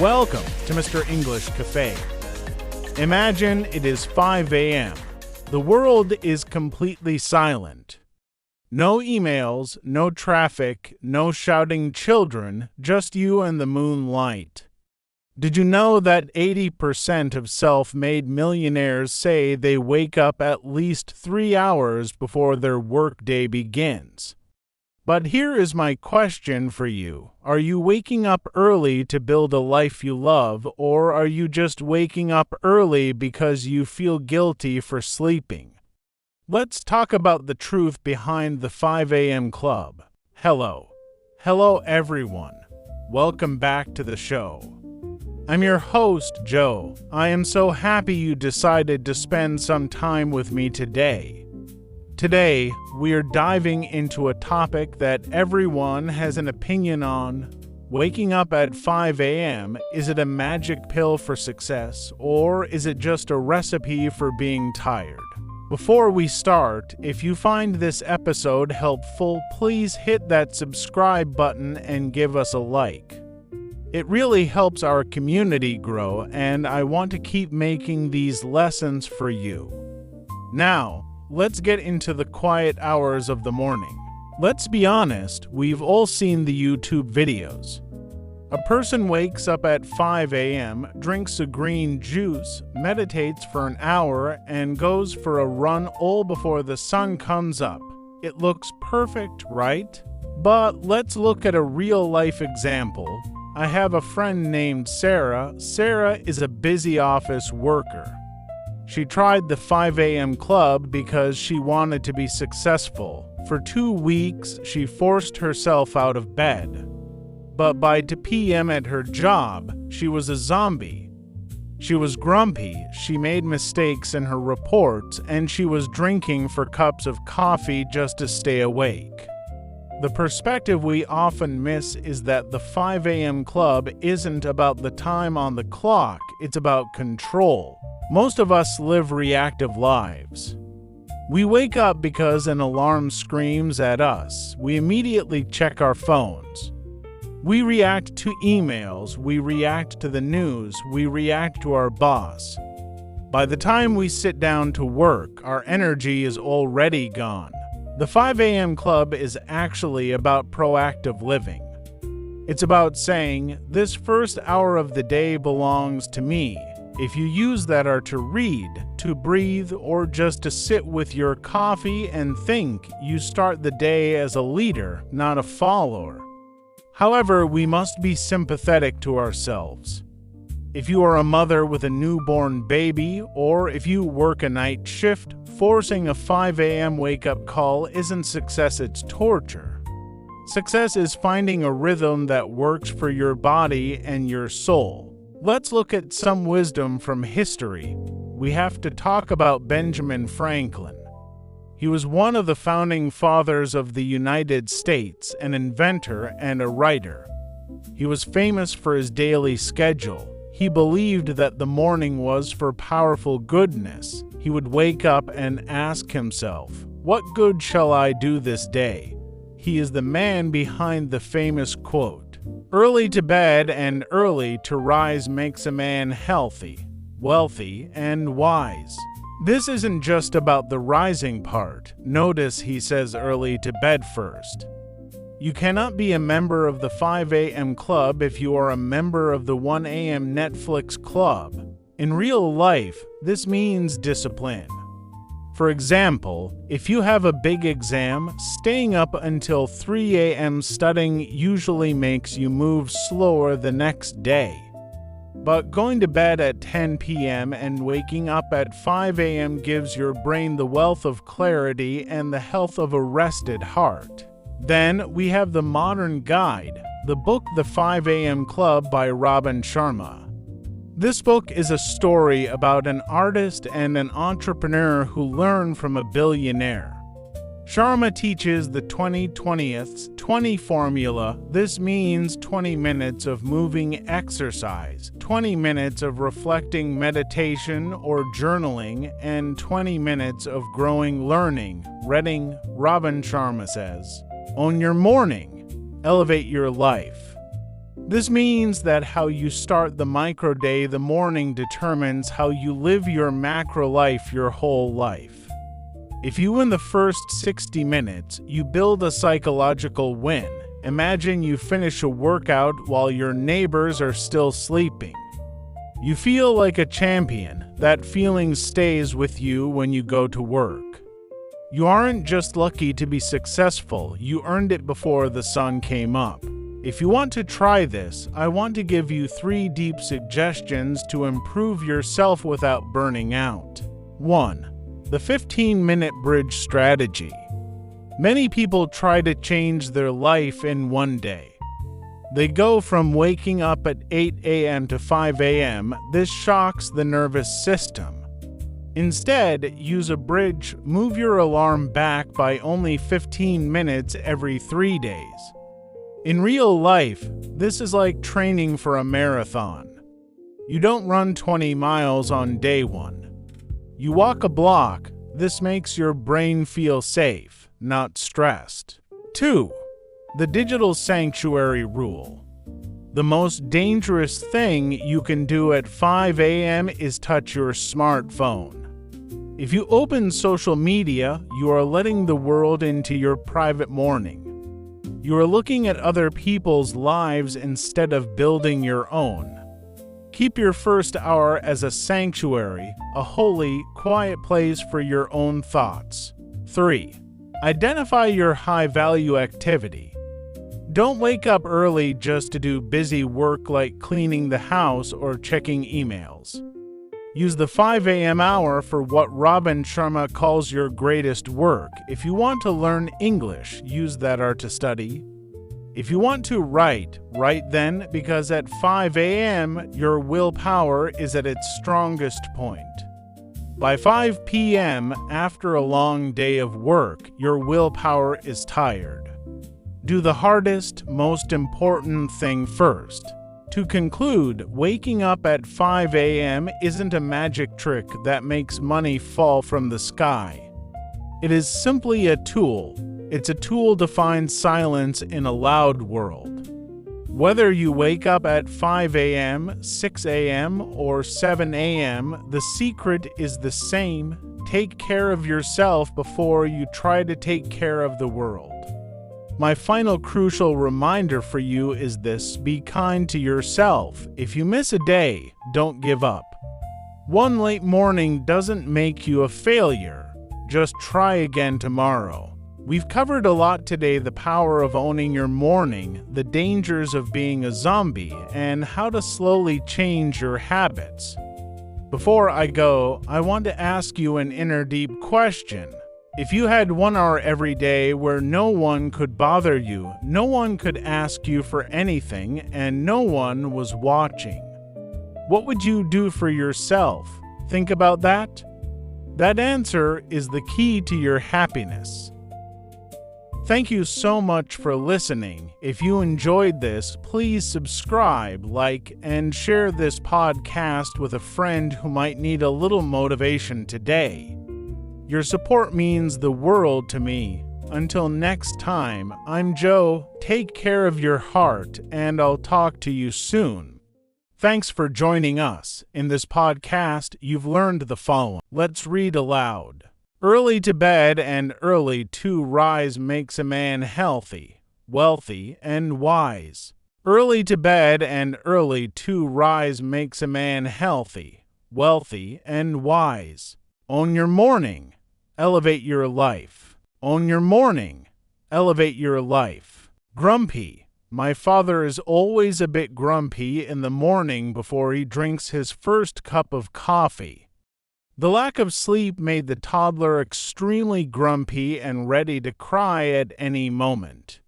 Welcome to Mr. English Cafe. Imagine it is 5 a.m. The world is completely silent. No emails, no traffic, no shouting children, just you and the moonlight. Did you know that 80% of self-made millionaires say they wake up at least 3 hours before their workday begins? But here is my question for you. Are you waking up early to build a life you love, or are you just waking up early because you feel guilty for sleeping? Let's talk about the truth behind the 5 a.m. club. Hello everyone. Welcome back to the show. I'm your host, Joe. I am so happy you decided to spend some time with me today. Today, we are diving into a topic that everyone has an opinion on. Waking up at 5 a.m., is it a magic pill for success, or is it just a recipe for being tired? Before we start, if you find this episode helpful, please hit that subscribe button and give us a like. It really helps our community grow, and I want to keep making these lessons for you. Now, let's get into the quiet hours of the morning. Let's be honest, we've all seen the YouTube videos. A person wakes up at 5 a.m., drinks a green juice, meditates for an hour, and goes for a run all before the sun comes up. It looks perfect, right? But let's look at a real-life example. I have a friend named Sarah. Sarah is a busy office worker. She tried the 5 a.m. club because she wanted to be successful. For 2 weeks, she forced herself out of bed. But by 2 p.m. at her job, she was a zombie. She was grumpy, she made mistakes in her reports, and she was drinking 4 cups of coffee just to stay awake. The perspective we often miss is that the 5 a.m. club isn't about the time on the clock, it's about control. Most of us live reactive lives. We wake up because an alarm screams at us. We immediately check our phones. We react to emails, we react to the news, we react to our boss. By the time we sit down to work, our energy is already gone. The 5 a.m. club is actually about proactive living. It's about saying, this first hour of the day belongs to me. If you use that hour to read, to breathe, or just to sit with your coffee and think, you start the day as a leader, not a follower. However, we must be sympathetic to ourselves. If you are a mother with a newborn baby, or if you work a night shift, forcing a 5 a.m. wake-up call isn't success, it's torture. Success is finding a rhythm that works for your body and your soul. Let's look at some wisdom from history. We have to talk about Benjamin Franklin. He was one of the founding fathers of the United States, an inventor and a writer. He was famous for his daily schedule. He believed that the morning was for powerful goodness. He would wake up and ask himself, "What good shall I do this day?" He is the man behind the famous quote, "Early to bed and early to rise makes a man healthy, wealthy, and wise." This isn't just about the rising part. Notice he says early to bed first. You cannot be a member of the 5 a.m. club if you are a member of the 1 a.m. Netflix club. In real life, this means discipline. For example, if you have a big exam, staying up until 3 a.m. studying usually makes you move slower the next day. But going to bed at 10 p.m. and waking up at 5 a.m. gives your brain the wealth of clarity and the health of a rested heart. Then we have the modern guide, the book The 5 a.m. Club by Robin Sharma. This book is a story about an artist and an entrepreneur who learn from a billionaire. Sharma teaches the 20-20-20 formula. This means 20 minutes of moving exercise, 20 minutes of reflecting meditation or journaling, and 20 minutes of growing learning. Reading, Robin Sharma says, "Own your morning. Elevate your life." This means that how you start the micro day the morning determines how you live your macro life your whole life. If you win the first 60 minutes, you build a psychological win. Imagine you finish a workout while your neighbors are still sleeping. You feel like a champion. That feeling stays with you when you go to work. You aren't just lucky to be successful, you earned it before the sun came up. If you want to try this, I want to give you 3 deep suggestions to improve yourself without burning out. 1. The 15-minute bridge strategy. Many people try to change their life in one day. They go from waking up at 8 a.m. to 5 a.m. This shocks the nervous system. Instead, use a bridge. Move your alarm back by only 15 minutes every 3 days. In real life, this is like training for a marathon. You don't run 20 miles on day 1. You walk a block. This makes your brain feel safe, not stressed. 2. The digital sanctuary rule. The most dangerous thing you can do at 5 a.m. is touch your smartphone. If you open social media, you are letting the world into your private morning. You are looking at other people's lives instead of building your own. Keep your first hour as a sanctuary, a holy, quiet place for your own thoughts. 3. Identify your high-value activity. Don't wake up early just to do busy work like cleaning the house or checking emails. Use the 5 a.m. hour for what Robin Sharma calls your greatest work. If you want to learn English, use that hour to study. If you want to write then, because at 5 a.m. your willpower is at its strongest point. By 5 p.m., after a long day of work, your willpower is tired. Do the hardest, most important thing first. To conclude, waking up at 5 a.m. isn't a magic trick that makes money fall from the sky. It is simply a tool. It's a tool to find silence in a loud world. Whether you wake up at 5 a.m., 6 a.m., or 7 a.m., the secret is the same. Take care of yourself before you try to take care of the world. My final crucial reminder for you is this: be kind to yourself. If you miss a day, don't give up. One late morning doesn't make you a failure. Just try again tomorrow. We've covered a lot today: the power of owning your morning, the dangers of being a zombie, and how to slowly change your habits. Before I go, I want to ask you an inner deep question. If you had 1 hour every day where no one could bother you, no one could ask you for anything, and no one was watching, what would you do for yourself? Think about that. That answer is the key to your happiness. Thank you so much for listening. If you enjoyed this, please subscribe, like, and share this podcast with a friend who might need a little motivation today. Your support means the world to me. Until next time, I'm Joe. Take care of your heart, and I'll talk to you soon. Thanks for joining us. In this podcast, you've learned the following. Let's read aloud. Early to bed and early to rise makes a man healthy, wealthy, and wise. Early to bed and early to rise makes a man healthy, wealthy, and wise. Own your morning. Elevate your life. Own your morning. Elevate your life. Grumpy. My father is always a bit grumpy in the morning before he drinks his first cup of coffee. The lack of sleep made the toddler extremely grumpy and ready to cry at any moment.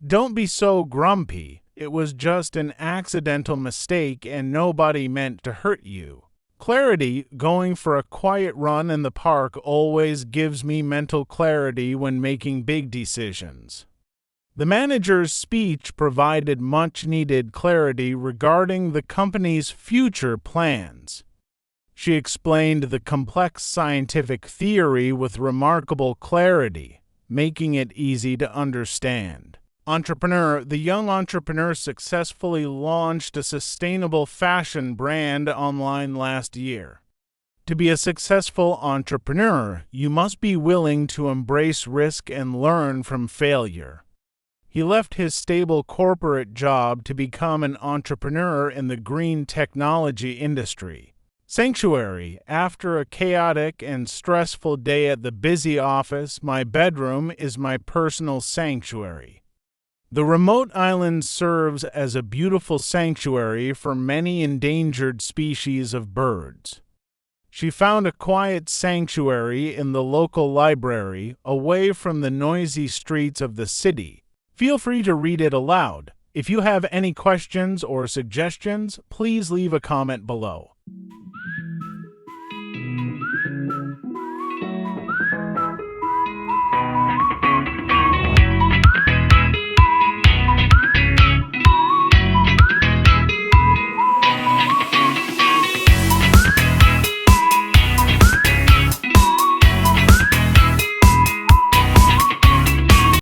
Don't be so grumpy. It was just an accidental mistake and nobody meant to hurt you. Clarity. Going for a quiet run in the park always gives me mental clarity when making big decisions. The manager's speech provided much-needed clarity regarding the company's future plans. She explained the complex scientific theory with remarkable clarity, making it easy to understand. Entrepreneur. The young entrepreneur successfully launched a sustainable fashion brand online last year. To be a successful entrepreneur, you must be willing to embrace risk and learn from failure. He left his stable corporate job to become an entrepreneur in the green technology industry. Sanctuary. After a chaotic and stressful day at the busy office, my bedroom is my personal sanctuary. The remote island serves as a beautiful sanctuary for many endangered species of birds. She found a quiet sanctuary in the local library, away from the noisy streets of the city. Feel free to read it aloud. If you have any questions or suggestions, please leave a comment below.